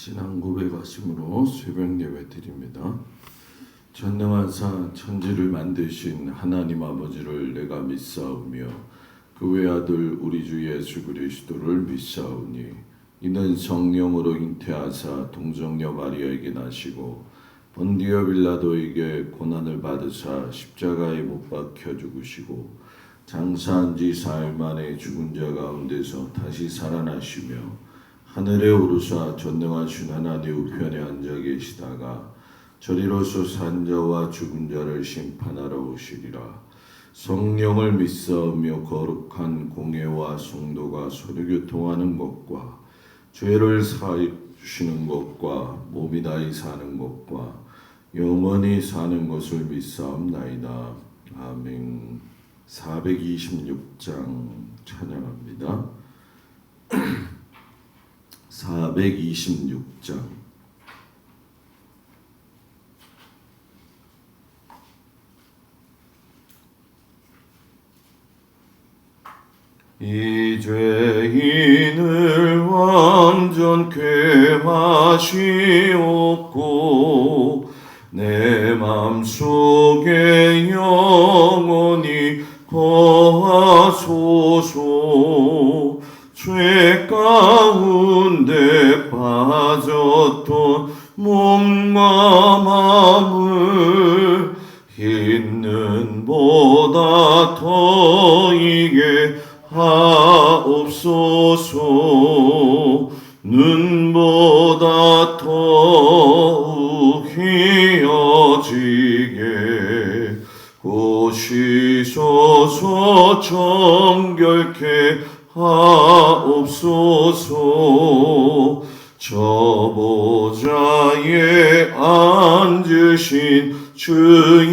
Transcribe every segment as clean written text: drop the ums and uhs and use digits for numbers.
신앙 고백하심으로 새벽 예배 드립니다. 전능하사 천지를 만드신 하나님 아버지를 내가 믿사오며 그 외아들 우리 주 예수 그리스도를 믿사오니 이는 성령으로 잉태하사 동정녀 마리아에게 나시고 본디오 빌라도에게 고난을 받으사 십자가에 못 박혀 죽으시고 장사한 지 사흘 만에 죽은 자 가운데서 다시 살아나시며 하늘에 오르사 전능하신 하나님 우편에 앉아 계시다가 저리로서 산 자와 죽은 자를 심판하러 오시리라. 성령을 믿사오며 거룩한 공예와 성도가 서로 교통하는 것과 죄를 사하여 주시는 것과 몸이 다히 사는 것과 영원히 사는 것을 믿사옵나이다. 아멘. 426장 찬양합니다. 426장 이 죄인을 완전케 하시옵고 내 맘속에 영원히 거하소서. 죄 가운데 빠졌던 몸과 마음을 흰 눈보다 더 이게 하옵소서. 눈보다 더욱 희어지게 고시소서. 정결케 하옵소서. 저 보좌에 앉으신 주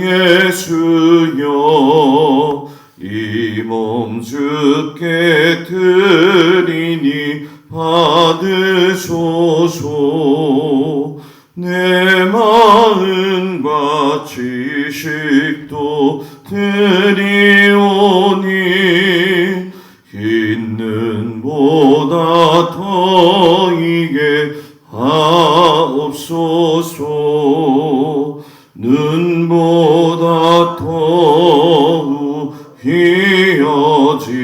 예수여, 이 몸 주께 드리니 받으소서. 내 마음과 지식도 드리오니 흰 눈보다 더 이게 하옵소서. 눈보다 더욱 희어지게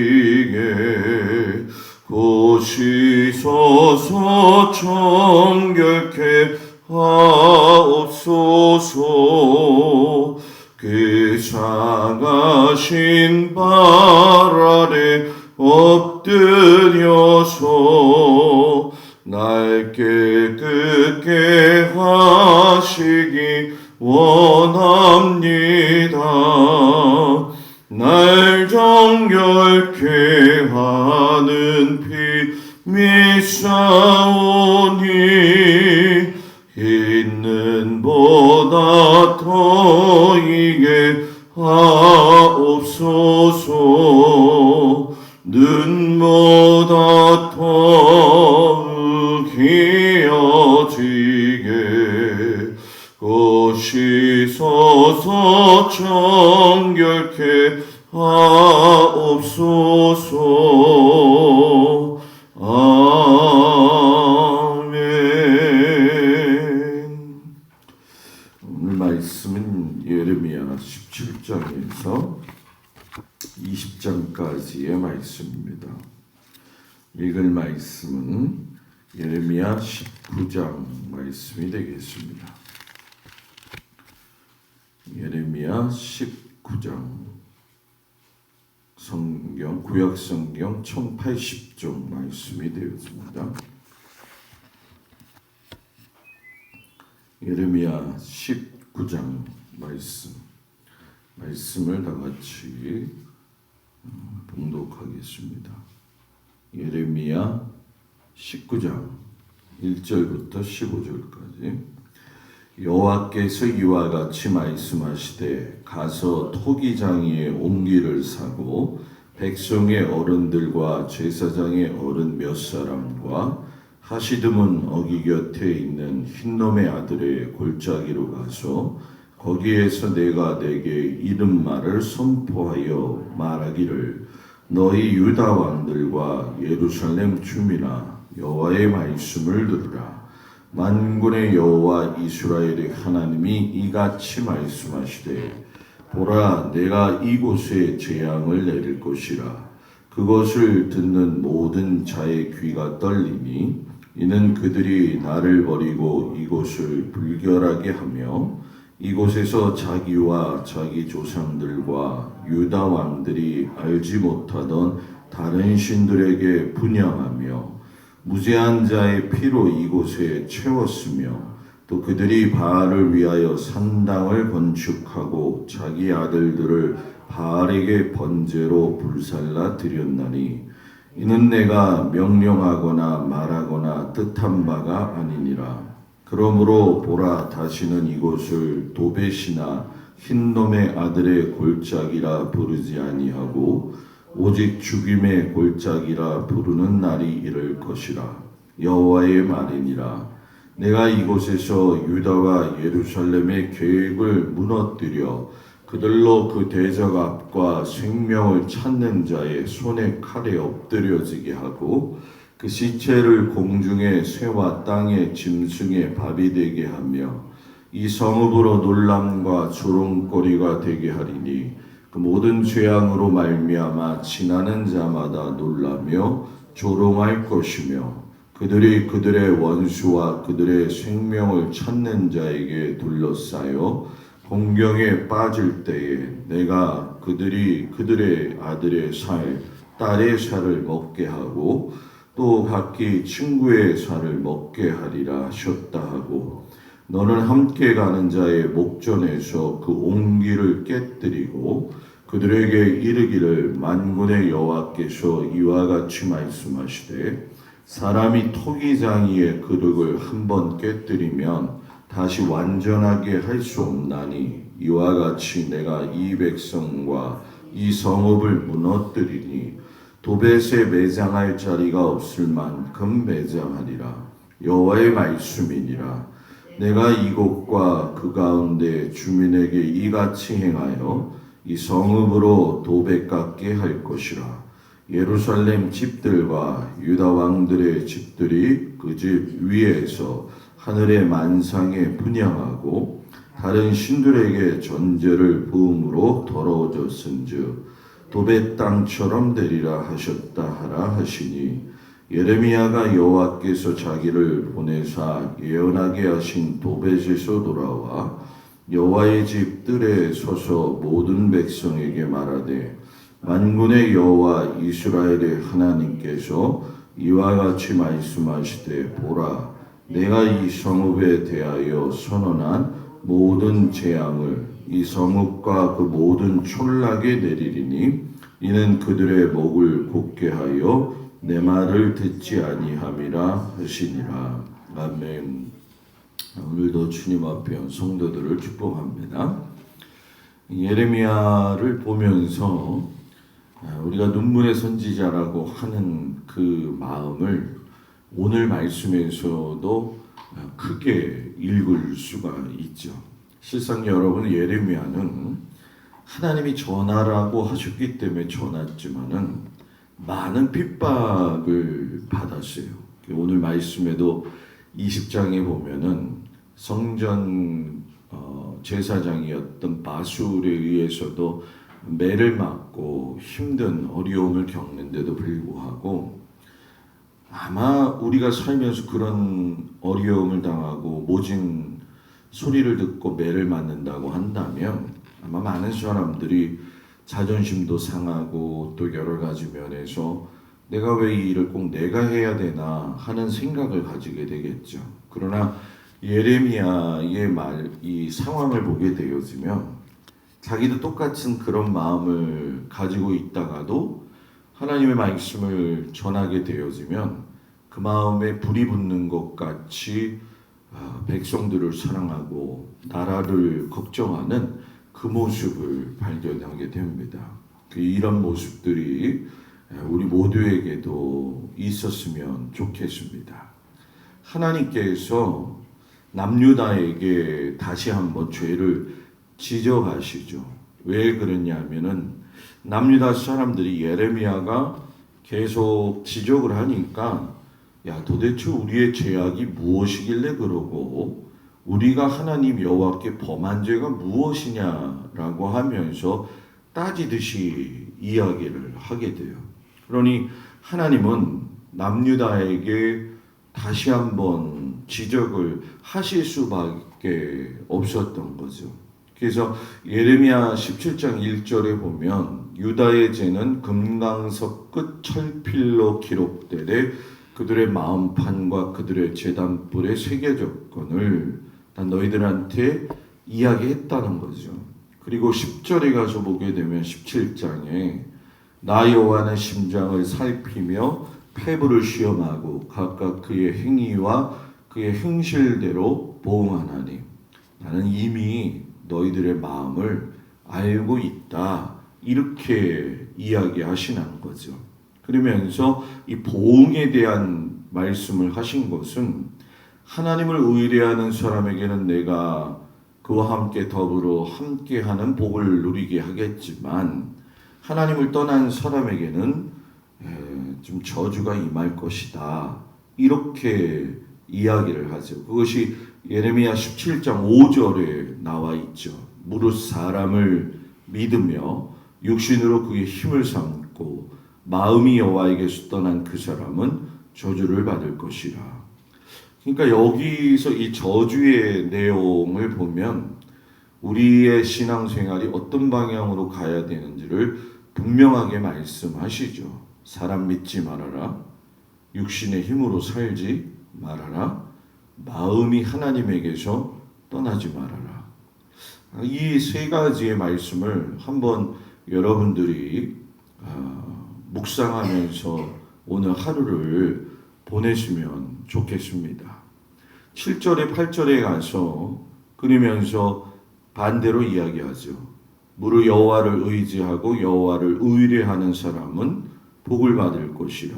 고시소서. 정결케 하옵소서. 그 작아신 발 아래 엎드려서 날 깨끗게 하시기 원합니다. 날 정결케 하는 피 믿사오니 흰 눈보다 더 이게 하옵소서. 눈보다 더욱 희어지게 고시소서. 정결케 하옵소서. 아멘. 오늘 말씀은 예레미야 17장에서 20장까지의 말씀입니다. 읽을 말씀은 예레미야 19장 말씀이 되겠습니다. 예레미야 19장 성경 구약 성경 1080쪽 말씀이 되었습니다. 예레미야 19장 말씀을 다 같이 봉독하겠습니다. 예레미야 19장 1절부터 15절까지. 여호와께서 이와 같이 말씀하시되 가서 토기장이의 옹기를 사고 백성의 어른들과 제사장의 어른 몇 사람과 하시드문 어기 곁에 있는 흰놈의 아들의 골짜기로 가서 거기에서 내가 내게 이른 말을 선포하여 말하기를 너희 유다 왕들과 예루살렘 주민아 여호와의 말씀을 들으라. 만군의 여호와 이스라엘의 하나님이 이같이 말씀하시되 보라 내가 이곳에 재앙을 내릴 것이라 그것을 듣는 모든 자의 귀가 떨리니 이는 그들이 나를 버리고 이곳을 불결하게 하며 이곳에서 자기와 자기 조상들과 유다 왕들이 알지 못하던 다른 신들에게 분향하며 무죄한 자의 피로 이곳에 채웠으며 또 그들이 바알을 위하여 산당을 건축하고 자기 아들들을 바알에게 번제로 불살라 드렸나니 이는 내가 명령하거나 말하거나 뜻한 바가 아니니라. 그러므로 보라 다시는 이곳을 도벳이나 흰놈의 아들의 골짜기라 부르지 아니하고 오직 죽임의 골짜기라 부르는 날이 이를 것이라. 여호와의 말이니라. 내가 이곳에서 유다와 예루살렘의 계획을 무너뜨려 그들로 그 대적 앞과 생명을 찾는 자의 손에 칼에 엎드려지게 하고 그 시체를 공중의 새와 땅의 짐승의 밥이 되게 하며 이 성읍으로 놀람과 조롱거리가 되게 하리니 그 모든 재앙으로 말미암아 지나는 자마다 놀라며 조롱할 것이며 그들이 그들의 원수와 그들의 생명을 찾는 자에게 둘러싸여 공경에 빠질 때에 내가 그들이 그들의 아들의 살, 딸의 살을 먹게 하고 또 각기 친구의 살을 먹게 하리라 하셨다 하고 너는 함께 가는 자의 목전에서 그 옹기를 깨뜨리고 그들에게 이르기를 만군의 여호와께서 이와 같이 말씀하시되 사람이 토기장이의 그릇을 한번 깨뜨리면 다시 완전하게 할 수 없나니 이와 같이 내가 이 백성과 이 성읍을 무너뜨리니 도벳에 매장할 자리가 없을 만큼 매장하리라. 여호와의 말씀이니라. 내가 이곳과 그 가운데 주민에게 이같이 행하여 이 성읍으로 도벳 같게 할 것이라. 예루살렘 집들과 유다 왕들의 집들이 그 집 위에서 하늘의 만상에 분향하고 다른 신들에게 전제를 부음으로 더러워졌은즉 도벳 땅처럼 되리라 하셨다 하라 하시니 예레미야가 여호와께서 자기를 보내사 예언하게 하신 도벳에서 돌아와 여호와의 집 뜰에 서서 모든 백성에게 말하되 만군의 여호와 이스라엘의 하나님께서 이와 같이 말씀하시되 보라 내가 이 성읍에 대하여 선언한 모든 재앙을 이 성읍과 그 모든 촌락에 내리리니 이는 그들의 목을 곧게 하여 내 말을 듣지 아니함이라 하시니라. 아멘. 오늘도 주님 앞에 온 성도들을 축복합니다. 예레미야를 보면서 우리가 눈물의 선지자라고 하는 그 마음을 오늘 말씀에서도 크게 읽을 수가 있죠. 실상 여러분 예레미야는 하나님이 전하라고 하셨기 때문에 전했지만은 많은 핍박을 받았어요. 오늘 말씀에도 20장에 보면은 성전 제사장이었던 바술에 의해서도 매를 맞고 힘든 어려움을 겪는데도 불구하고 아마 우리가 살면서 그런 어려움을 당하고 모진 소리를 듣고 매를 맞는다고 한다면 아마 많은 사람들이 자존심도 상하고 또 여러 가지 면에서 내가 왜 이 일을 꼭 내가 해야 되나 하는 생각을 가지게 되겠죠. 그러나 예레미야의 이 상황을 보게 되어지면 자기도 똑같은 그런 마음을 가지고 있다가도 하나님의 말씀을 전하게 되어지면 그 마음에 불이 붙는 것 같이 백성들을 사랑하고 나라를 걱정하는 그 모습을 발견하게 됩니다. 이런 모습들이 우리 모두에게도 있었으면 좋겠습니다. 하나님께서 남유다에게 다시 한번 죄를 지적하시죠. 왜 그러냐면은 남유다 사람들이 예레미야가 계속 지적을 하니까 야, 도대체 우리의 죄악이 무엇이길래 그러고 우리가 하나님 여호와께 범한 죄가 무엇이냐라고 하면서 따지듯이 이야기를 하게 돼요. 그러니 하나님은 남유다에게 다시 한번 지적을 하실 수밖에 없었던 거죠. 그래서 예레미야 17장 1절에 보면 유다의 죄는 금강석 끝 철필로 기록되되 그들의 마음판과 그들의 제단불의 세계조건을 다 너희들한테 이야기했다는 거죠. 그리고 10절에 가서 보게 되면 17장에 나 여호와는 심장을 살피며 폐부를 시험하고 각각 그의 행위와 그의 행실대로 보응하나니 나는 이미 너희들의 마음을 알고 있다. 이렇게 이야기하시는 거죠. 그러면서 이 보응에 대한 말씀을 하신 것은 하나님을 의뢰하는 사람에게는 내가 그와 함께 더불어 함께하는 복을 누리게 하겠지만 하나님을 떠난 사람에게는 좀 저주가 임할 것이다. 이렇게 이야기를 하죠. 그것이 예레미야 17장 5절에 나와 있죠. 무릇 사람을 믿으며 육신으로 그의 힘을 삼고 마음이 여호와에게서 떠난 그 사람은 저주를 받을 것이라. 그러니까 여기서 이 저주의 내용을 보면 우리의 신앙생활이 어떤 방향으로 가야 되는지를 분명하게 말씀하시죠. 사람 믿지 말아라. 육신의 힘으로 살지 말아라. 마음이 하나님에게서 떠나지 말아라. 이 세 가지의 말씀을 한번 여러분들이 묵상하면서 오늘 하루를 보내시면 좋겠습니다. 7절에 8절에 가서 그러면서 반대로 이야기하죠. 무릇 여호와를 의지하고 여호와를 의뢰하는 사람은 복을 받을 것이라.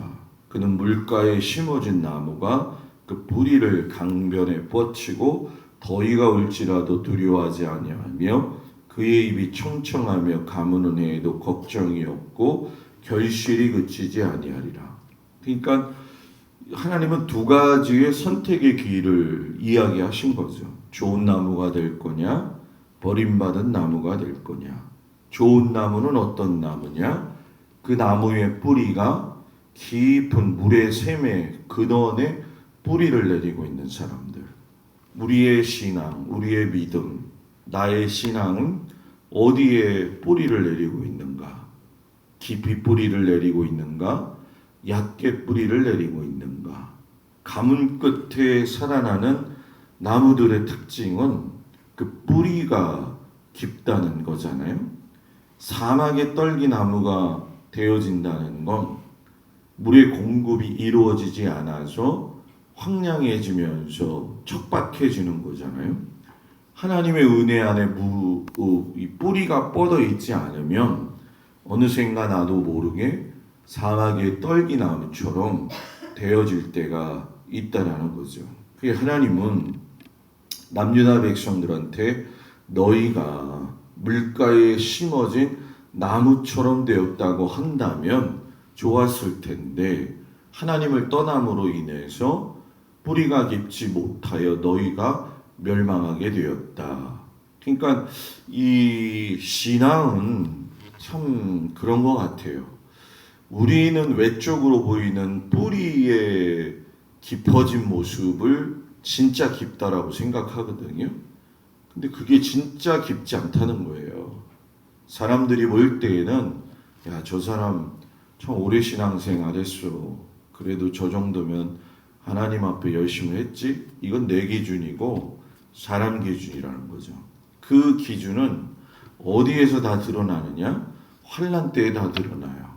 그는 물가에 심어진 나무가 그 뿌리를 강변에 뻗치고 더위가 올지라도 두려워하지 아니하며 그의 입이 청청하며 가무는 해에도 걱정이 없고 결실이 그치지 아니하리라. 그러니까 하나님은 두 가지의 선택의 길을 이야기하신 거죠. 좋은 나무가 될 거냐, 버림받은 나무가 될 거냐. 좋은 나무는 어떤 나무냐? 그 나무의 뿌리가 깊은 물의 샘의 근원에 뿌리를 내리고 있는 사람들. 우리의 신앙, 우리의 믿음, 나의 신앙은 어디에 뿌리를 내리고 있는가? 깊이 뿌리를 내리고 있는가? 얕게 뿌리를 내리고 있는가? 가문 끝에 살아나는 나무들의 특징은 그 뿌리가 깊다는 거잖아요. 사막의 떨기나무가 되어진다는 건 물의 공급이 이루어지지 않아서 황량해지면서 척박해지는 거잖아요. 하나님의 은혜 안에 이 뿌리가 뻗어 있지 않으면 어느샌가 나도 모르게 사막의 떨기나무처럼 되어질 때가 있다라는 거죠. 그게 하나님은 남유다 백성들한테 너희가 물가에 심어진 나무처럼 되었다고 한다면 좋았을 텐데 하나님을 떠남으로 인해서 뿌리가 깊지 못하여 너희가 멸망하게 되었다. 그러니까 이 신앙은 참 그런 것 같아요. 우리는 외적으로 보이는 뿌리의 깊어진 모습을 진짜 깊다라고 생각하거든요. 근데 그게 진짜 깊지 않다는 거예요. 사람들이 볼 때에는 야, 저 사람 참 오래 신앙생활 했어. 그래도 저 정도면 하나님 앞에 열심히 했지? 이건 내 기준이고 사람 기준이라는 거죠. 그 기준은 어디에서 다 드러나느냐? 환난 때에 다 드러나요.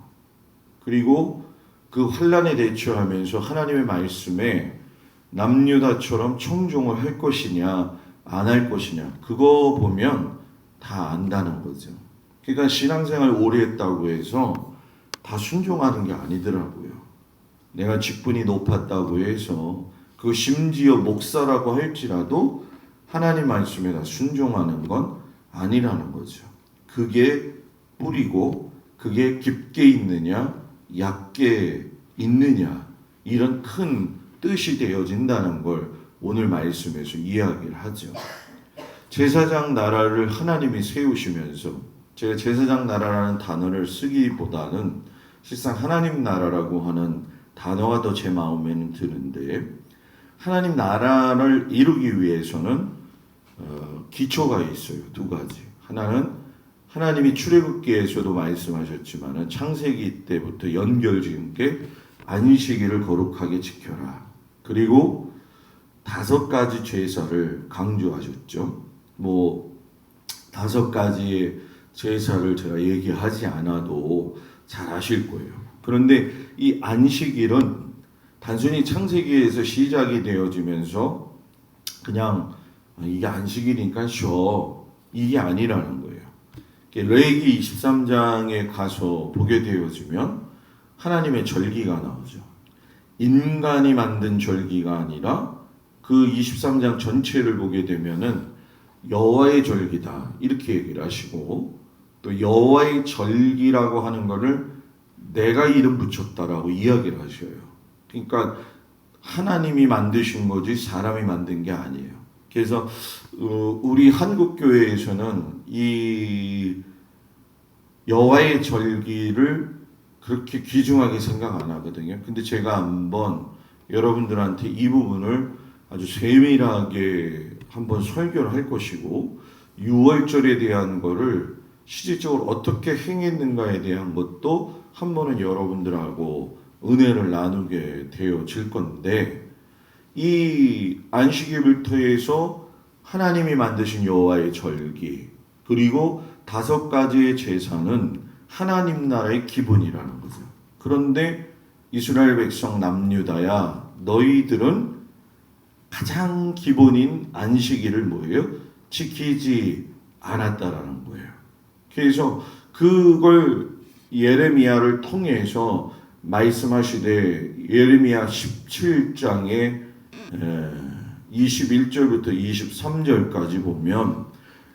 그리고 그 환난에 대처하면서 하나님의 말씀에 남유다처럼 청종을 할 것이냐 안 할 것이냐 그거 보면 다 안다는 거죠. 그러니까 신앙생활 오래 했다고 해서 다 순종하는 게 아니더라고요. 내가 직분이 높았다고 해서 그 심지어 목사라고 할지라도 하나님 말씀에 다 순종하는 건 아니라는 거죠. 그게 뿌리고 그게 깊게 있느냐 얕게 있느냐 이런 큰 뜻이 되어진다는 걸 오늘 말씀에서 이야기를 하죠. 제사장 나라를 하나님이 세우시면서, 제가 제사장 나라라는 단어를 쓰기보다는 실상 하나님 나라라고 하는 단어가 더 제 마음에는 드는데, 하나님 나라를 이루기 위해서는 기초가 있어요. 두 가지. 하나는 하나님이 출애굽기에서도 말씀하셨지만 창세기 때부터 연결지은 게 안식일을 거룩하게 지켜라. 그리고 5가지 제사를 강조하셨죠. 뭐 5가지의 제사를 제가 얘기하지 않아도 잘 아실 거예요. 그런데 이 안식일은 단순히 창세기에서 시작이 되어지면서 그냥 이게 안식일이니까 쉬어, 이게 아니라는 거예요. 레위기 23장에 가서 보게 되어지면 하나님의 절기가 나오죠. 인간이 만든 절기가 아니라 그 23장 전체를 보게 되면은 여호와의 절기다 이렇게 얘기를 하시고, 또 여호와의 절기라고 하는 거를 내가 이름 붙였다라고 이야기를 하셔요. 그러니까 하나님이 만드신 거지 사람이 만든 게 아니에요. 그래서 우리 한국 교회에서는 이 여호와의 절기를 그렇게 귀중하게 생각 안 하거든요. 근데 제가 한번 여러분들한테 이 부분을 아주 세밀하게 한번 설교를 할 것이고, 6월절에 대한 거를 실질적으로 어떻게 행했는가에 대한 것도 한 번은 여러분들하고 은혜를 나누게 되어질 건데, 이 안식일부터 해서 하나님이 만드신 여호와의 절기, 그리고 5가지의 제사는 하나님 나라의 기본이라는 거죠. 그런데 이스라엘 백성 남유다야, 너희들은 가장 기본인 안식일을 뭐예요? 지키지 않았다라는 거예요. 그래서 그걸 예레미야를 통해서 말씀하시되, 예레미야 17장에 21절부터 23절까지 보면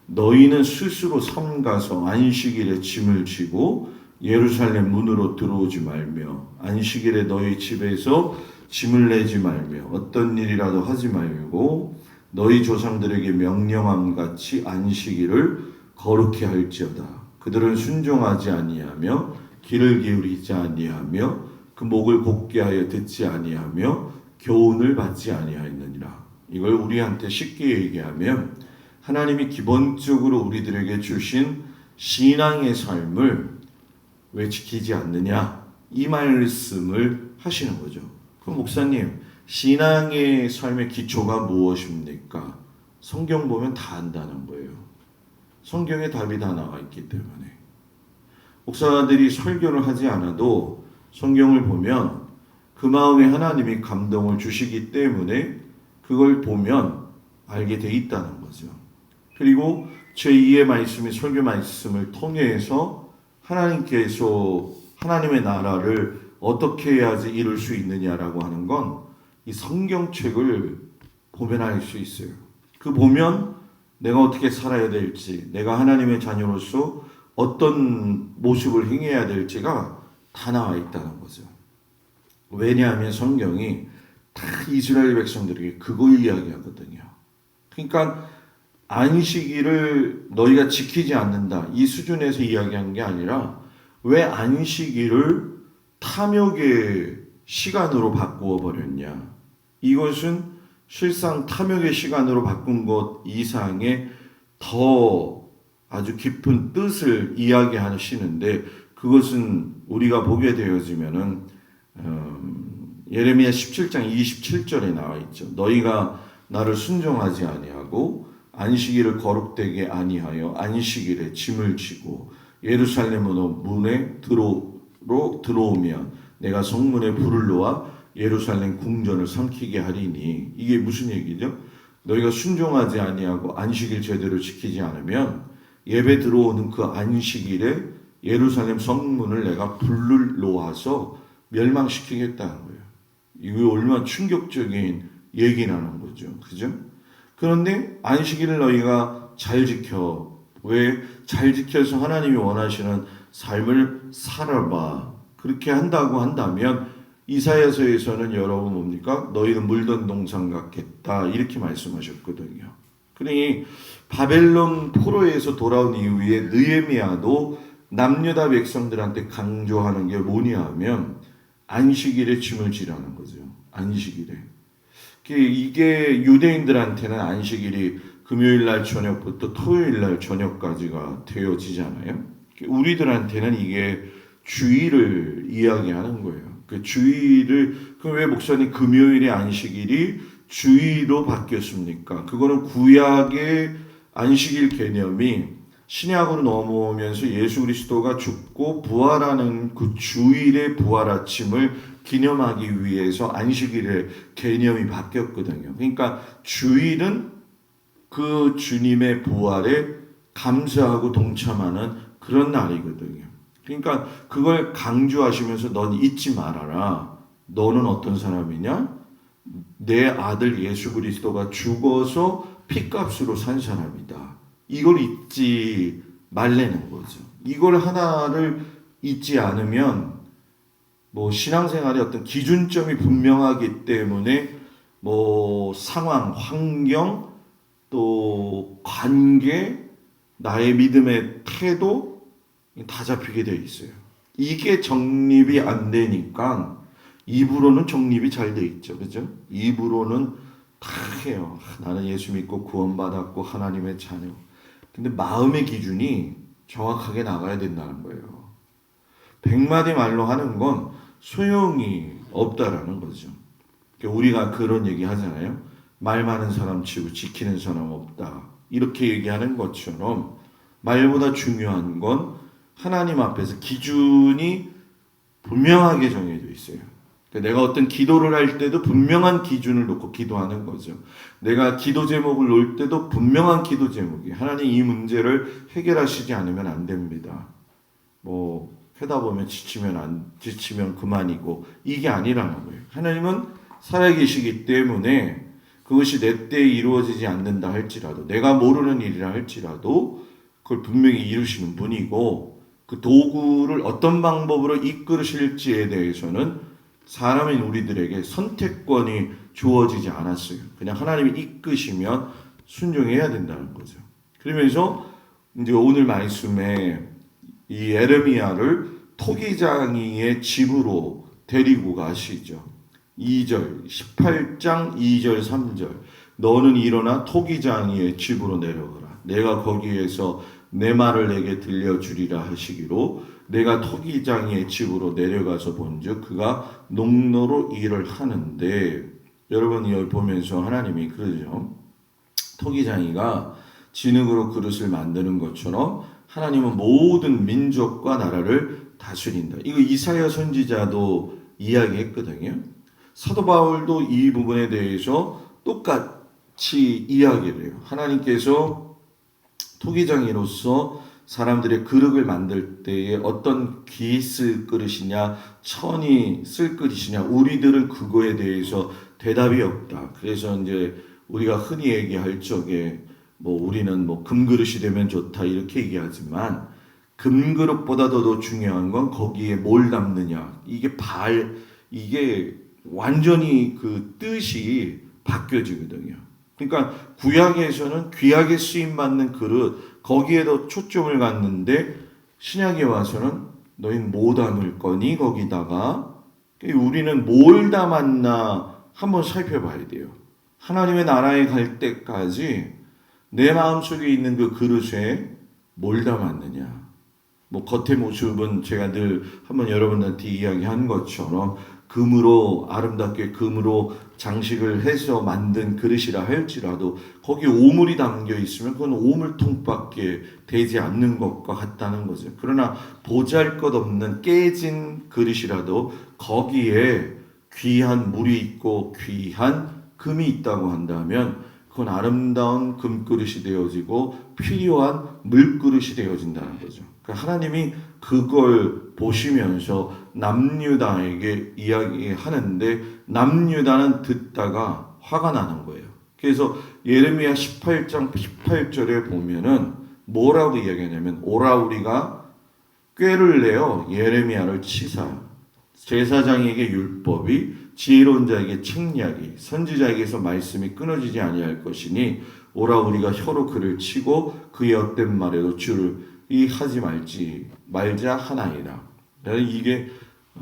너희는 스스로 삼가서 안식일에 짐을 지고 예루살렘 문으로 들어오지 말며 안식일에 너희 집에서 짐을 내지 말며 어떤 일이라도 하지 말고 너희 조상들에게 명령함 같이 안식일을 거룩히 할지어다. 그들은 순종하지 아니하며 귀를 기울이지 아니하며 그 목을 곧게 하여 듣지 아니하며 교훈을 받지 아니하였느니라. 이걸 우리한테 쉽게 얘기하면 하나님이 기본적으로 우리들에게 주신 신앙의 삶을 왜 지키지 않느냐, 이 말씀을 하시는 거죠. 그럼 목사님, 신앙의 삶의 기초가 무엇입니까? 성경 보면 다 안다는 거예요. 성경에 답이 다 나와 있기 때문에 목사들이 설교를 하지 않아도 성경을 보면 그 마음에 하나님이 감동을 주시기 때문에 그걸 보면 알게 돼 있다는 거죠. 그리고 제2의 말씀이 설교 말씀을 통해서 하나님께서 하나님의 나라를 어떻게 해야지 이룰 수 있느냐라고 하는 건 이 성경책을 보면 알 수 있어요. 그 보면 내가 어떻게 살아야 될지, 내가 하나님의 자녀로서 어떤 모습을 행해야 될지가 다 나와 있다는 거죠. 왜냐하면 성경이 다 이스라엘 백성들에게 그걸 이야기하거든요. 그러니까 안식일을 너희가 지키지 않는다, 이 수준에서 이야기한 게 아니라 왜 안식일을 탐욕의 시간으로 바꾸어 버렸냐. 이것은 실상 탐욕의 시간으로 바꾼 것 이상의 더 아주 깊은 뜻을 이야기하시는데, 그것은 우리가 보게 되어지면은 예레미야 17장 27절에 나와 있죠. 너희가 나를 순종하지 아니하고 안식일을 거룩되게 아니하여 안식일에 짐을 지고 예루살렘 문에 들어오면 내가 성문에 불을 놓아 예루살렘 궁전을 삼키게 하리니. 이게 무슨 얘기죠? 너희가 순종하지 아니하고 안식일 제대로 지키지 않으면 예배 들어오는 그 안식일에 예루살렘 성문을 내가 불을 놓아서 멸망시키겠다는 거예요. 이거 얼마나 충격적인 얘기라는 거죠. 그죠? 그런데 안식일을 너희가 잘 지켜. 왜? 잘 지켜서 하나님이 원하시는 삶을 살아봐. 그렇게 한다고 한다면 이사야서에서는 여러분 뭡니까? 너희는 물던 동산 같겠다 이렇게 말씀하셨거든요. 그러니 바벨론 포로에서 돌아온 이후에 느헤미야도 남유다 백성들한테 강조하는 게 뭐냐 하면 안식일에 짐을 지라는 거죠. 안식일에. 이게 유대인들한테는 안식일이 금요일 날 저녁부터 토요일 날 저녁까지가 되어지잖아요. 우리들한테는 이게 주일을 이야기하는 거예요. 그 주일을 그럼 왜 목사님 금요일의 안식일이 주일로 바뀌었습니까? 그거는 구약의 안식일 개념이 신약으로 넘어오면서 예수 그리스도가 죽고 부활하는 그 주일의 부활 아침을 기념하기 위해서 안식일의 개념이 바뀌었거든요. 그러니까 주일은 그 주님의 부활에 감사하고 동참하는 그런 날이거든요. 그러니까 그걸 강조하시면서 넌 잊지 말아라. 너는 어떤 사람이냐? 내 아들 예수 그리스도가 죽어서 피값으로 산 사람이다. 이걸 잊지 말라는 거죠. 이걸 하나를 잊지 않으면 뭐 신앙생활의 어떤 기준점이 분명하기 때문에 뭐 상황, 환경, 또 관계, 나의 믿음의 태도 다 잡히게 되어 있어요. 이게 정립이 안 되니까 입으로는 정립이 잘 돼 있죠. 그죠? 입으로는 다 해요. 나는 예수 믿고 구원받았고 하나님의 자녀. 근데 마음의 기준이 정확하게 나가야 된다는 거예요. 100마디 말로 하는 건 소용이 없다라는 거죠. 우리가 그런 얘기 하잖아요. 말 많은 사람 치고 지키는 사람 없다. 이렇게 얘기하는 것처럼 말보다 중요한 건 하나님 앞에서 기준이 분명하게 정해져 있어요. 내가 어떤 기도를 할 때도 분명한 기준을 놓고 기도하는 거죠. 내가 기도 제목을 놓을 때도 분명한 기도 제목이 하나님 이 문제를 해결하시지 않으면 안 됩니다. 뭐 하다 보면 지치면 그만이고 이게 아니라는 거예요. 하나님은 살아계시기 때문에 그것이 내 때에 이루어지지 않는다 할지라도 내가 모르는 일이라 할지라도 그걸 분명히 이루시는 분이고 그 도구를 어떤 방법으로 이끌으실지에 대해서는 사람인 우리들에게 선택권이 주어지지 않았어요. 그냥 하나님이 이끄시면 순종해야 된다는 거죠. 그러면서 이제 오늘 말씀에 이 에레미야를 토기장이의 집으로 데리고 가시죠. 2절, 18장 2절 3절. 너는 일어나 토기장이의 집으로 내려가라. 내가 거기에서 내 말을 내게 들려주리라 하시기로 내가 토기장이의 집으로 내려가서 본즉 그가 농로로 일을 하는데 여러분 여기 보면서 하나님이 그러죠. 토기장이가 진흙으로 그릇을 만드는 것처럼 하나님은 모든 민족과 나라를 다스린다. 이거 이사야 선지자도 이야기했거든요. 사도 바울도 이 부분에 대해서 똑같이 이야기를 해요. 하나님께서 토기장이로서 사람들의 그릇을 만들 때에 어떤 귀 쓸 그릇이냐 천이 쓸 그릇이냐 우리들은 그거에 대해서 대답이 없다. 그래서 이제 우리가 흔히 얘기할 적에 뭐 우리는 뭐 금그릇이 되면 좋다 이렇게 얘기하지만 금그릇보다도 더 중요한 건 거기에 뭘 담느냐. 이게 완전히 그 뜻이 바뀌어지거든요. 그러니까 구약에서는 귀하게 쓰임 받는 그릇 거기에도 초점을 갖는데 신약에 와서는 너희는 뭐 담을 거니 거기다가 우리는 뭘 담았나 한번 살펴봐야 돼요. 하나님의 나라에 갈 때까지 내 마음속에 있는 그 그릇에 뭘 담았느냐. 뭐 겉의 모습은 제가 늘 한번 여러분한테 이야기한 것처럼 금으로 아름답게 금으로 장식을 해서 만든 그릇이라 할지라도 거기에 오물이 담겨 있으면 그건 오물통밖에 되지 않는 것과 같다는 거죠. 그러나 보잘것없는 깨진 그릇이라도 거기에 귀한 물이 있고 귀한 금이 있다고 한다면 그건 아름다운 금그릇이 되어지고 필요한 물그릇이 되어진다는 거죠. 그러니까 하나님이 그걸 보시면서 남유다에게 이야기하는데 남유다는 듣다가 화가 나는 거예요. 그래서 예레미야 18장 18절에 보면은 뭐라고 이야기하냐면 오라 우리가 꾀를 내어 예레미야를 치사 제사장에게 율법이, 지혜로운 자에게 책략이, 선지자에게서 말씀이 끊어지지 아니할 것이니 오라 우리가 혀로 그를 치고 그의 헛된 말에도 주의 하지 말자 하나이다. 이게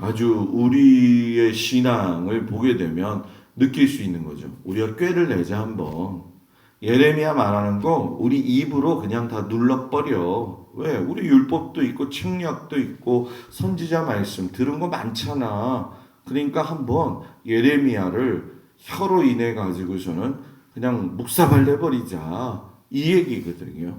아주 우리의 신앙을 보게 되면 느낄 수 있는 거죠. 우리가 꾀를 내자 한번. 예레미야 말하는 거 우리 입으로 그냥 다 눌러버려. 왜? 우리 율법도 있고 책략도 있고 선지자 말씀 들은 거 많잖아. 그러니까 한번 예레미야를 혀로 인해 가지고서는 그냥 묵사발 내버리자. 이 얘기거든요.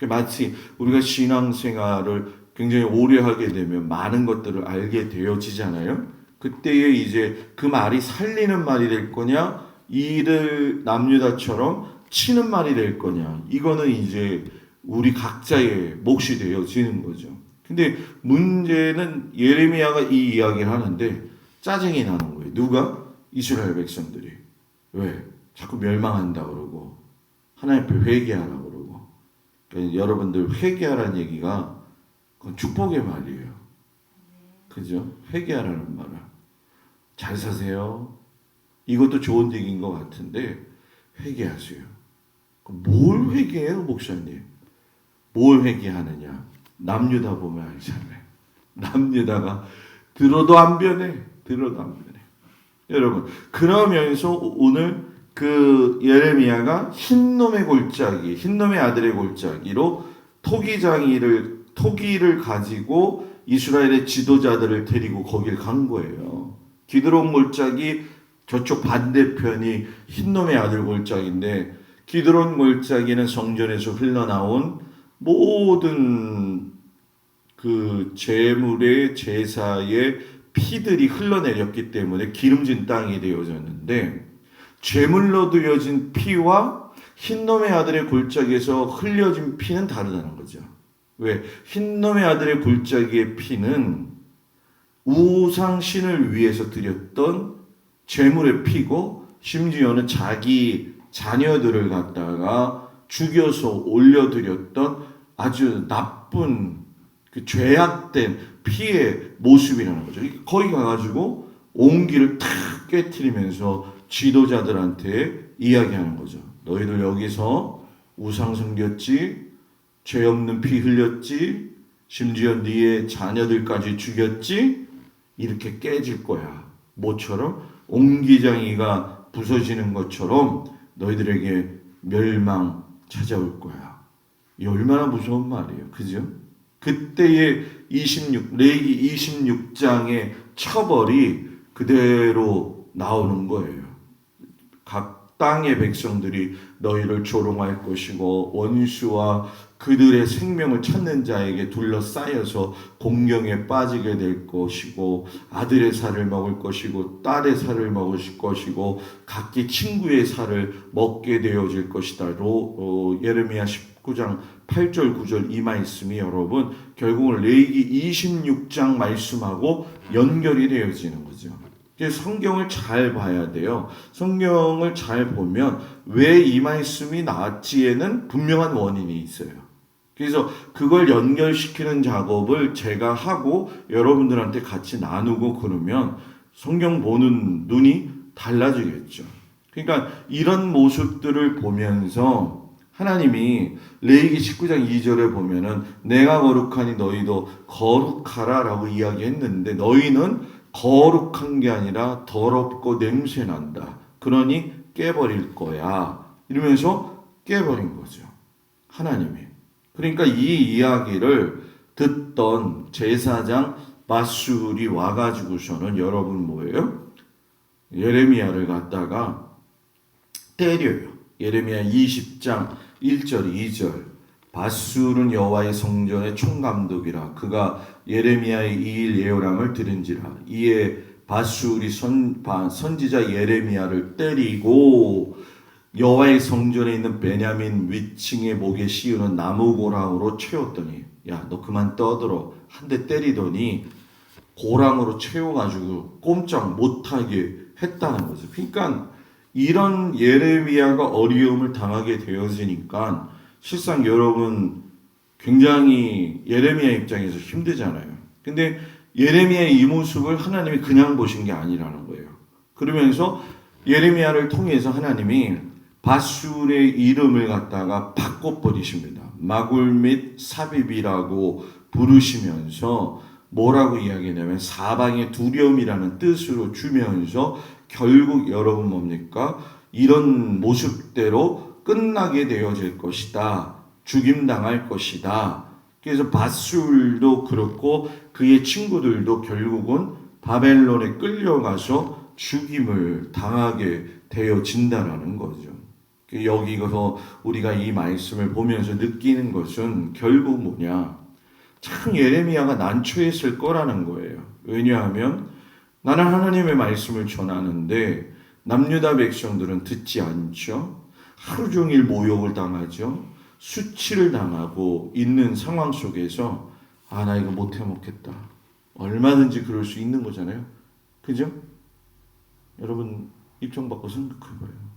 마치 우리가 신앙생활을 굉장히 오래 하게 되면 많은 것들을 알게 되어지잖아요. 그때에 이제 그 말이 살리는 말이 될 거냐, 이를 남유다처럼 치는 말이 될 거냐, 이거는 이제 우리 각자의 몫이 되어지는 거죠. 근데 문제는 예레미야가 이 이야기를 하는데 짜증이 나는 거예요. 누가? 이스라엘 백성들이. 왜? 자꾸 멸망한다 그러고 하나님 앞에 회개하라 그러고. 그러니까 여러분들 회개하라는 얘기가 그건 축복의 말이에요. 그죠? 회개하라는 말은 잘 사세요. 이것도 좋은 얘기인 것 같은데 회개하세요. 뭘 회개해요, 목사님? 뭘 회개하느냐? 남유다 보면 알잖아요. 남유다가 들어도 안 변해. 여러분, 그러면서 오늘 그 예레미야가 흰놈의 골짜기, 흰놈의 아들의 골짜기로 토기를 가지고 이스라엘의 지도자들을 데리고 거길 간 거예요. 기드론 골짜기 저쪽 반대편이 흰놈의 아들 골짜기인데, 기드론 골짜기는 성전에서 흘러나온 모든 그 제물의 제사의 피들이 흘러내렸기 때문에 기름진 땅이 되어졌는데, 제물로 드려진 피와 흰놈의 아들의 골짜기에서 흘려진 피는 다르다는 거죠. 왜? 흰놈의 아들의 골짜기의 피는 우상신을 위해서 드렸던 제물의 피고, 심지어는 자기 자녀들을 갖다가 죽여서 올려드렸던 아주 나쁜 그 죄악된 피의 모습이라는 거죠. 거기 가가지고 옹기를 탁 깨트리면서 지도자들한테 이야기하는 거죠. 너희들 여기서 우상 섬겼지, 죄 없는 피 흘렸지, 심지어 네의 자녀들까지 죽였지, 이렇게 깨질 거야. 모처럼 옹기장이가 부서지는 것처럼 너희들에게 멸망 찾아올 거야. 이 얼마나 무서운 말이에요. 그죠? 그때의 레위기 26장의 처벌이 그대로 나오는 거예요. 각 땅의 백성들이 너희를 조롱할 것이고, 원수와 그들의 생명을 찾는 자에게 둘러싸여서 공경에 빠지게 될 것이고, 아들의 살을 먹을 것이고 딸의 살을 먹을 것이고 각기 친구의 살을 먹게 되어질 것이다. 예레미야 19장 8절 9절 이 말씀이 여러분 결국은 레위기 26장 말씀하고 연결이 되어지는 거죠. 성경을 잘 봐야 돼요. 성경을 잘 보면 왜 이 말씀이 나왔지에는 분명한 원인이 있어요. 그래서 그걸 연결시키는 작업을 제가 하고 여러분들한테 같이 나누고 그러면 성경 보는 눈이 달라지겠죠. 그러니까 이런 모습들을 보면서 하나님이 레위기 19장 2절에 보면은 내가 거룩하니 너희도 거룩하라 라고 이야기했는데, 너희는 거룩한 게 아니라 더럽고 냄새난다. 그러니 깨버릴 거야. 이러면서 깨버린 거죠. 하나님이. 그러니까 이 이야기를 듣던 제사장 마술이 와가지고서는 여러분 뭐예요? 예레미야를 갖다가 때려요. 예레미야 20장 1절 2절 바술은 여호와의 성전의 총감독이라. 그가 예레미야의 이 일 예언함을 들은지라. 이에 바술이 선지자 예레미야를 때리고 여호와의 성전에 있는 베냐민 위층의 목에 씌우는 나무 고랑으로 채웠더니, 야, 너 그만 떠들어. 한 대 때리더니 고랑으로 채워가지고 꼼짝 못하게 했다는 거죠. 그러니까 이런 예레미야가 어려움을 당하게 되어지니까 실상 여러분 굉장히 예레미야 입장에서 힘들잖아요. 근데 예레미야의 이 모습을 하나님이 그냥 보신 게 아니라는 거예요. 그러면서 예레미야를 통해서 하나님이 바술의 이름을 갖다가 바꿔버리십니다. 마굴 및 사빕이라고 부르시면서 뭐라고 이야기하냐면 사방의 두려움이라는 뜻으로 주면서 결국 여러분 뭡니까? 이런 모습대로 끝나게 되어질 것이다. 죽임당할 것이다. 그래서 바술도 그렇고 그의 친구들도 결국은 바벨론에 끌려가서 죽임을 당하게 되어진다라는 거죠. 여기서 우리가 이 말씀을 보면서 느끼는 것은 결국 뭐냐? 참 예레미야가 난처했을 거라는 거예요. 왜냐하면 나는 하나님의 말씀을 전하는데 남유다 백성들은 듣지 않죠. 하루 종일 모욕을 당하죠. 수치를 당하고 있는 상황 속에서 나 이거 못 해먹겠다. 얼마든지 그럴 수 있는 거잖아요. 그죠? 여러분 입장 바꿔 생각해봐요.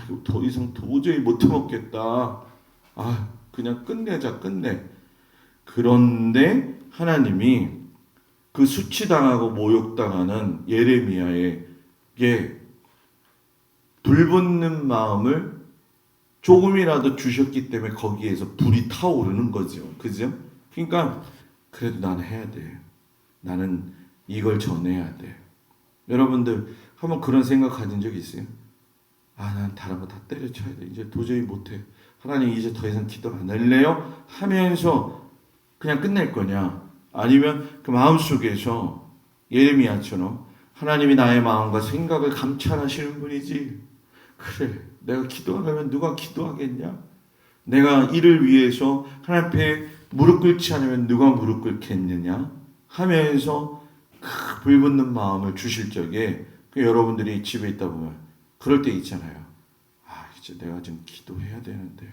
이거 더 이상 도저히 못 해먹겠다. 그냥 끝내자 끝내. 그런데 하나님이 그 수치당하고 모욕당하는 예레미야에게 불붙는 마음을 조금이라도 주셨기 때문에 거기에서 불이 타오르는 거죠. 그죠? 그러니까 그래도 나는 해야 돼. 나는 이걸 전해야 돼. 여러분들 한번 그런 생각 가진 적 있어요? 난 다른 거 다 때려쳐야 돼. 이제 도저히 못해. 하나님 이제 더 이상 기도 안 할래요? 하면서 그냥 끝낼 거냐? 아니면 그 마음속에서 예레미야처럼 하나님이 나의 마음과 생각을 감찰하시는 분이지. 그래, 내가 기도 안 하면 누가 기도하겠냐? 내가 이를 위해서 하나님 앞에 무릎 꿇지 않으면 누가 무릎 꿇겠느냐? 하면서 그 불붙는 마음을 주실 적에 여러분들이 집에 있다 보면 그럴 때 있잖아요. 이제 내가 좀 기도해야 되는데,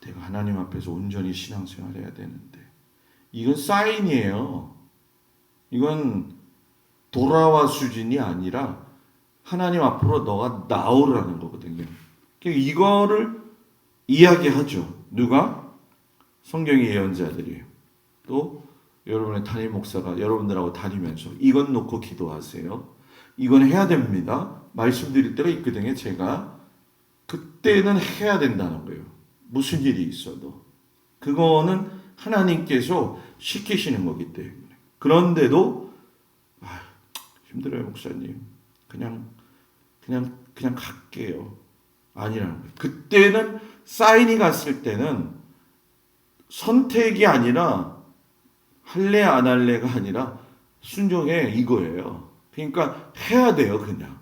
내가 하나님 앞에서 온전히 신앙생활 해야 되는데, 이건 사인이에요. 이건 돌아와 수준이 아니라 하나님 앞으로 너가 나오라는 거거든요. 이거를 이야기하죠. 누가? 성경의 예언자들이. 또 여러분의 담임 목사가 여러분들하고 다니면서 이건 놓고 기도하세요. 이건 해야 됩니다. 말씀드릴 때가 있거든요. 제가 그때는 해야 된다는 거예요. 무슨 일이 있어도. 그거는 하나님께서 시키시는 거기 때문에. 그런데도 힘들어요, 목사님. 그냥 갈게요. 아니라는 거예요. 그때는 사인이 갔을 때는 선택이 아니라 할래 안 할래가 아니라 순종해 이거예요. 그러니까 해야 돼요, 그냥.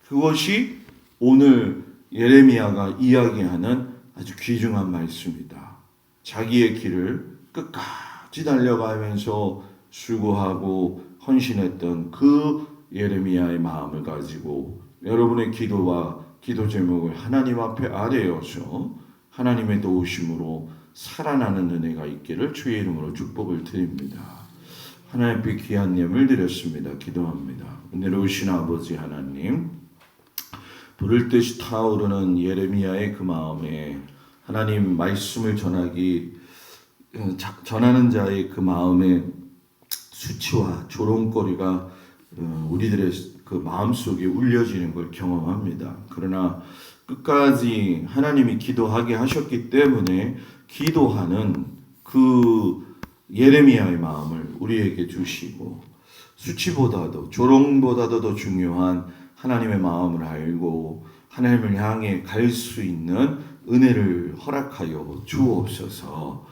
그것이 오늘 예레미야가 이야기하는 아주 귀중한 말씀이다. 자기의 길을 끝까지 달려가면서 수고하고 헌신했던 그 예레미야의 마음을 가지고 여러분의 기도와 기도 제목을 하나님 앞에 아뢰어서 하나님의 도우심으로 살아나는 은혜가 있기를 주의 이름으로 축복을 드립니다. 하나님 앞에 귀한 예물 드렸습니다. 기도합니다. 은혜로우신 아버지 하나님, 부를 듯이 타오르는 예레미야의 그 마음에 하나님 말씀을 전하는 자의 그 마음에 수치와 조롱거리가 우리들의 그 마음속에 울려지는 걸 경험합니다. 그러나 끝까지 하나님이 기도하게 하셨기 때문에 기도하는 그 예레미야의 마음을 우리에게 주시고 수치보다도 조롱보다도 더 중요한 하나님의 마음을 알고 하나님을 향해 갈 수 있는 은혜를 허락하여 주옵소서.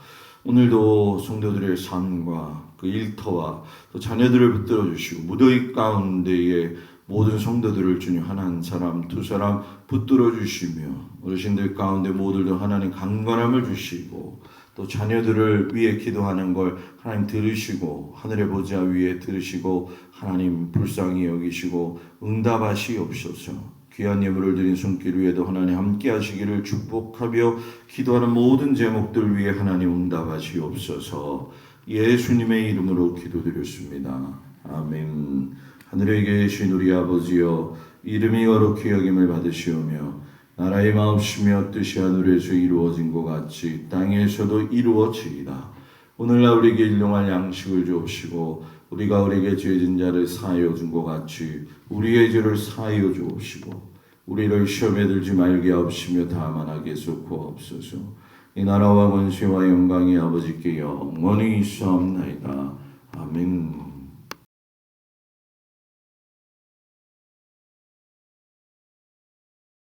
오늘도 성도들의 삶과 그 일터와 또 자녀들을 붙들어 주시고 무더위 가운데에 모든 성도들을 주님 한 사람 두 사람 붙들어 주시며 어르신들 가운데 모두도 하나님 강건함을 주시고 또 자녀들을 위해 기도하는 걸 하나님 들으시고 하늘의 보좌 위에 들으시고 하나님 불쌍히 여기시고 응답하시옵소서. 귀한 예물을 드린 손길 위에도 하나님 함께 하시기를 축복하며 기도하는 모든 제목들 위에 하나님 응답하시옵소서. 예수님의 이름으로 기도드렸습니다. 아멘. 하늘에 계신 우리 아버지여, 이름이 거룩히 여김을 받으시오며 나라의 마음이며 뜻이 하늘에서 이루어진 것 같이 땅에서도 이루어지이다. 오늘날 우리에게 일용할 양식을 주옵시고 우리가 우리에게 죄진 자를 사하여 준 것 같이 우리의 죄를 사하여 주옵시고 우리를 시험에 들지 말게 하옵시며 다만 악에서 구하옵소서. 이 나라와 권세와 영광이 아버지께 영원히 있사옵나이다. 아멘.